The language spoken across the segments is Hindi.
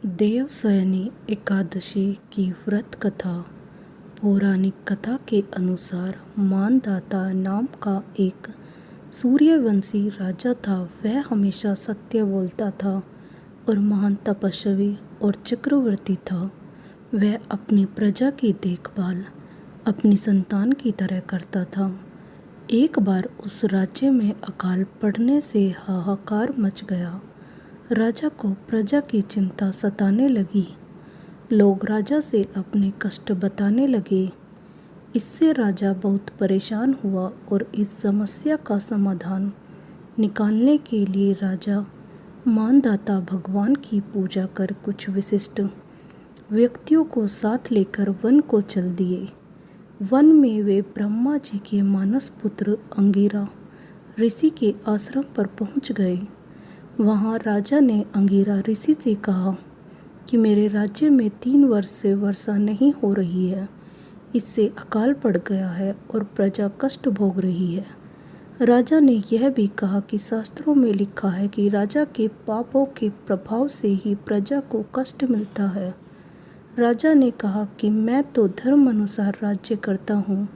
देवशयनी एकादशी की व्रत कथा। पौराणिक कथा के अनुसार मानधाता नाम का एक सूर्यवंशी राजा था। वह हमेशा सत्य बोलता था और महान तपस्वी और चक्रवर्ती था। वह अपनी प्रजा की देखभाल अपनी संतान की तरह करता था। एक बार उस राज्य में अकाल पड़ने से हाहाकार मच गया। राजा को प्रजा की चिंता सताने लगी। लोग राजा से अपने कष्ट बताने लगे। इससे राजा बहुत परेशान हुआ और इस समस्या का समाधान निकालने के लिए राजा मानधाता भगवान की पूजा कर कुछ विशिष्ट व्यक्तियों को साथ लेकर वन को चल दिए। वन में वे ब्रह्मा जी के मानस पुत्र अंगिरा ऋषि के आश्रम पर पहुंच गए। वहां राजा ने अंगिरा ऋषि से कहा कि मेरे राज्य में 3 वर्ष से वर्षा नहीं हो रही है। इससे अकाल पड़ गया है और प्रजा कष्ट भोग रही है। राजा ने यह भी कहा कि शास्त्रों में लिखा है कि राजा के पापों के प्रभाव से ही प्रजा को कष्ट मिलता है। राजा ने कहा कि मैं तो धर्म अनुसार राज्य करता हूँ,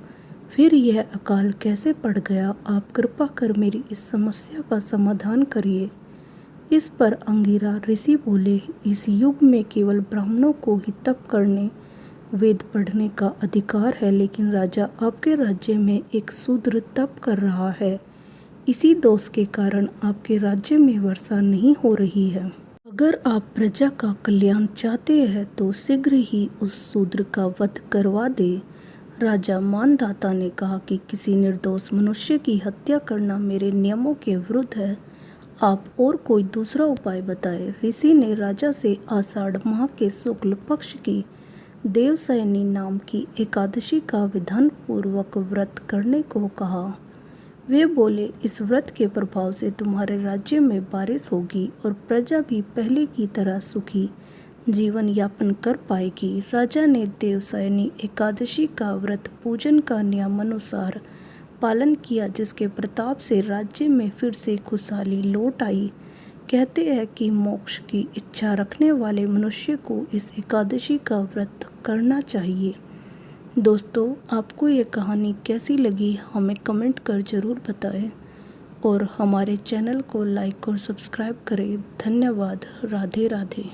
फिर यह अकाल कैसे पड़ गया? आप कृपा कर मेरी इस समस्या का समाधान करिए। इस पर अंगिरा ऋषि बोले, इस युग में केवल ब्राह्मणों को ही तप करने वेद पढ़ने का अधिकार है, लेकिन राजा आपके राज्य में एक शूद्र तप कर रहा है। इसी दोष के कारण आपके राज्य में वर्षा नहीं हो रही है। अगर आप प्रजा का कल्याण चाहते हैं तो शीघ्र ही उस शूद्र का वध करवा दे। राजा मानधाता ने कहा कि किसी निर्दोष मनुष्य की हत्या करना मेरे नियमों के विरुद्ध है। आप और कोई दूसरा उपाय बताएं। ऋषि ने राजा से आषाढ़ माह के शुक्ल पक्ष की देवशयनी नाम की एकादशी का विधान पूर्वक व्रत करने को कहा। वे बोले, इस व्रत के प्रभाव से तुम्हारे राज्य में बारिश होगी और प्रजा भी पहले की तरह सुखी जीवन यापन कर पाएगी। राजा ने देवशयनी एकादशी का व्रत पूजन का नियमानुसार पालन किया, जिसके प्रताप से राज्य में फिर से खुशहाली लौट आई। कहते हैं कि मोक्ष की इच्छा रखने वाले मनुष्य को इस एकादशी का व्रत करना चाहिए। दोस्तों, आपको ये कहानी कैसी लगी हमें कमेंट कर ज़रूर बताएं और हमारे चैनल को लाइक और सब्सक्राइब करें। धन्यवाद। राधे राधे।